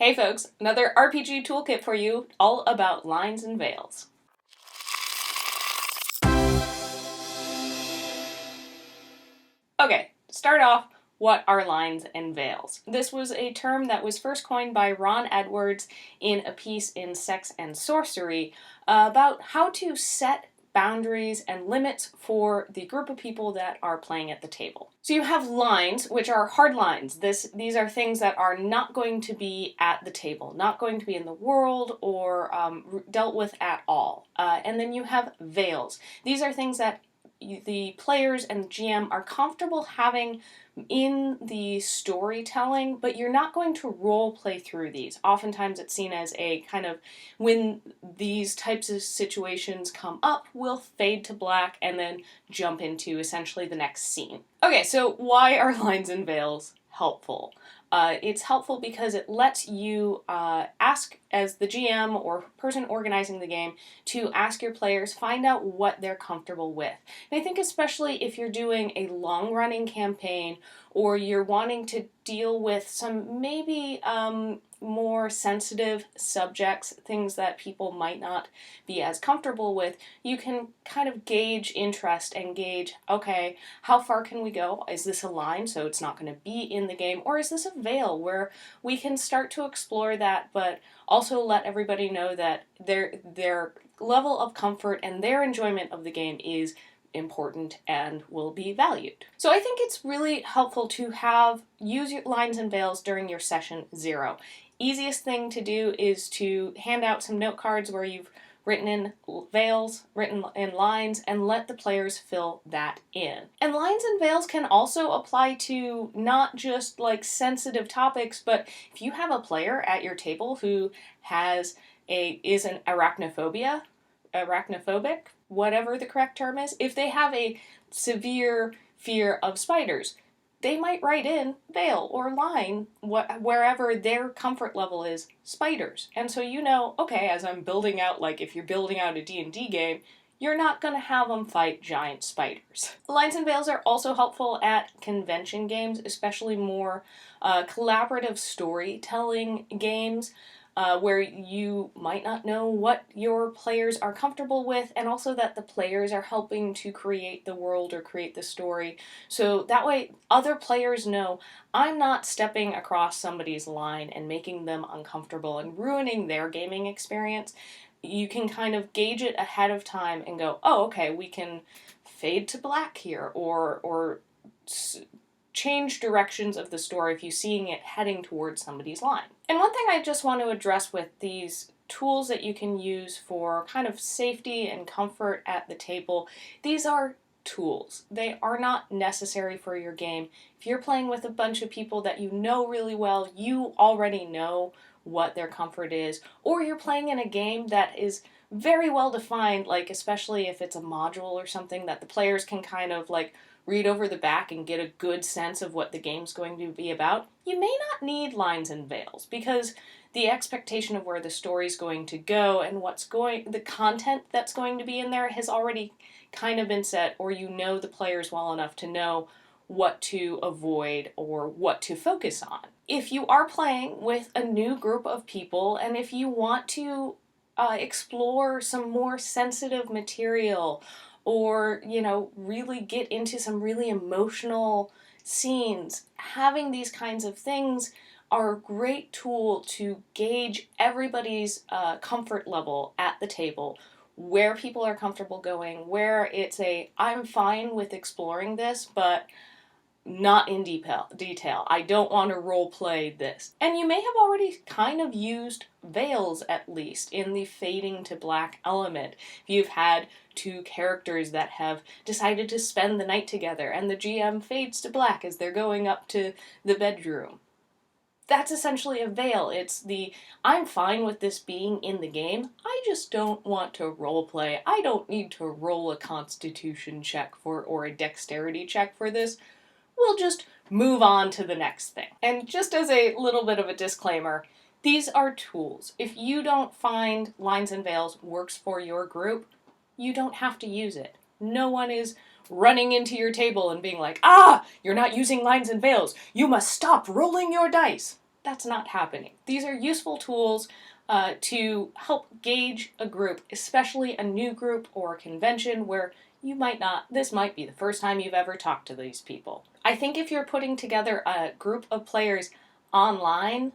Hey folks, another RPG toolkit for you, all about lines and veils. Okay, to start off, what are lines and veils? This was a term that was first coined by Ron Edwards in a piece in Sex and Sorcery about how to set boundaries and limits for the group of people that are playing at the table. So you have lines, which are hard lines. These are things that are not going to be at the table, not going to be in the world or dealt with at all. And then you have veils. These are things that the players and the GM are comfortable having in the storytelling, but you're not going to role play through these. Oftentimes it's seen as a kind of, when these types of situations come up, we'll fade to black and then jump into essentially the next scene. Okay, so why are lines and veils helpful? It's helpful because it lets you ask, as the GM or person organizing the game, to ask your players, find out what they're comfortable with. And I think especially if you're doing a long-running campaign or you're wanting to deal with some maybe more sensitive subjects, things that people might not be as comfortable with, you can kind of gauge interest and gauge, okay, how far can we go? Is this a line so it's not going to be in the game? Or is this a veil where we can start to explore that, but also let everybody know that their level of comfort and their enjoyment of the game is important and will be valued. So I think it's really helpful to use your lines and veils during your session 0. Easiest thing to do is to hand out some note cards where you've written in veils, written in lines, and let the players fill that in. And lines and veils can also apply to not just like sensitive topics, but if you have a player at your table who is an arachnophobic, whatever the correct term is, if they have a severe fear of spiders, they might write in veil or line wherever their comfort level is spiders. And so you know, okay, as I'm building out, like if you're building out a D&D game, you're not going to have them fight giant spiders. Lines and veils are also helpful at convention games, especially more collaborative storytelling games. Where you might not know what your players are comfortable with, and also that the players are helping to create the world or create the story. So that way other players know I'm not stepping across somebody's line and making them uncomfortable and ruining their gaming experience. You can kind of gauge it ahead of time and go, oh, okay, we can fade to black here, or change directions of the story if you're seeing it heading towards somebody's line. And one thing I just want to address with these tools that you can use for kind of safety and comfort at the table, these are tools. They are not necessary for your game. If you're playing with a bunch of people that you know really well, you already know what their comfort is, or you're playing in a game that is very well defined, like especially if it's a module or something that the players can kind of like read over the back and get a good sense of what the game's going to be about, you may not need lines and veils because the expectation of where the story's going to go and the content that's going to be in there has already kind of been set, or you know the players well enough to know what to avoid or what to focus on. If you are playing with a new group of people and if you want to explore some more sensitive material, or, really get into some really emotional scenes, having these kinds of things are a great tool to gauge everybody's comfort level at the table, where people are comfortable going, where it's I'm fine with exploring this, but not in detail. I don't want to role play this. And you may have already kind of used veils, at least, in the fading to black element. If you've had two characters that have decided to spend the night together and the GM fades to black as they're going up to the bedroom. That's essentially a veil. It's I'm fine with this being in the game, I just don't want to role play. I don't need to roll a constitution check or a dexterity check for this. We'll just move on to the next thing. And just as a little bit of a disclaimer, these are tools. If you don't find lines and veils works for your group, you don't have to use it. No one is running into your table and being like, you're not using lines and veils. You must stop rolling your dice. that's not happening. These are useful tools to help gauge a group, especially a new group or a convention where this might be the first time you've ever talked to these people. I think if you're putting together a group of players online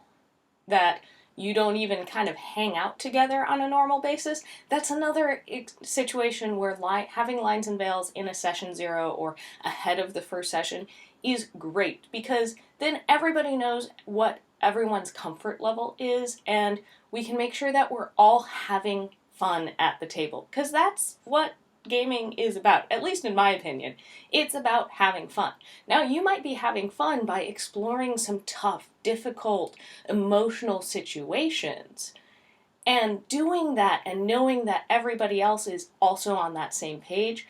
that you don't even kind of hang out together on a normal basis, that's another situation where having lines and veils in a session 0 or ahead of the first session is great, because then everybody knows what everyone's comfort level is, and we can make sure that we're all having fun at the table, because that's what gaming is about, at least in my opinion. It's about having fun. Now, you might be having fun by exploring some tough, difficult, emotional situations, and doing that and knowing that everybody else is also on that same page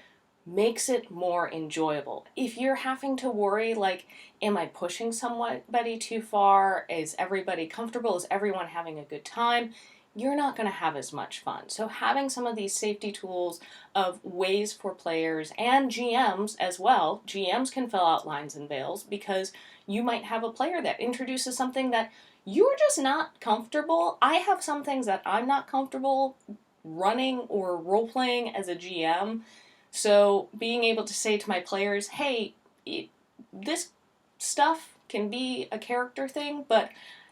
makes it more enjoyable. If you're having to worry, like, am I pushing somebody too far? Is everybody comfortable? Is everyone having a good time? You're not going to have as much fun. So having some of these safety tools of ways for players and GMs as well, GMs can fill out lines and veils, because you might have a player that introduces something that you're just not comfortable. I have some things that I'm not comfortable running or role-playing as a GM. So being able to say to my players, hey, this stuff can be a character thing, but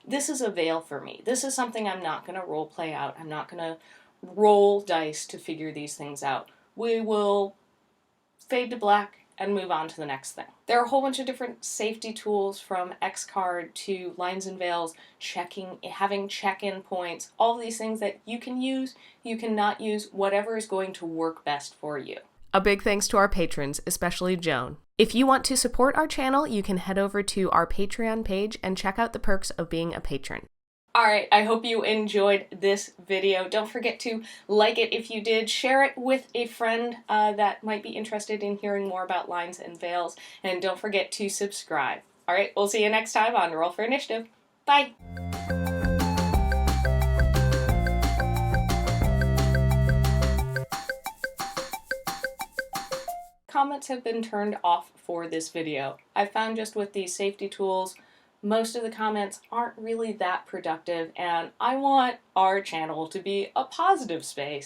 this is a veil for me. This is something I'm not going to role play out. I'm not going to roll dice to figure these things out. We will fade to black and move on to the next thing. There are a whole bunch of different safety tools, from X-Card to lines and veils, having check-in points, all of these things that you can use, you cannot use, whatever is going to work best for you. A big thanks to our patrons, especially Joan. If you want to support our channel, you can head over to our Patreon page and check out the perks of being a patron. Alright, I hope you enjoyed this video. Don't forget to like it if you did, share it with a friend that might be interested in hearing more about lines and veils, and don't forget to subscribe. Alright, we'll see you next time on Roll for Initiative. Bye! Comments have been turned off for this video. I found just with these safety tools, most of the comments aren't really that productive, and I want our channel to be a positive space.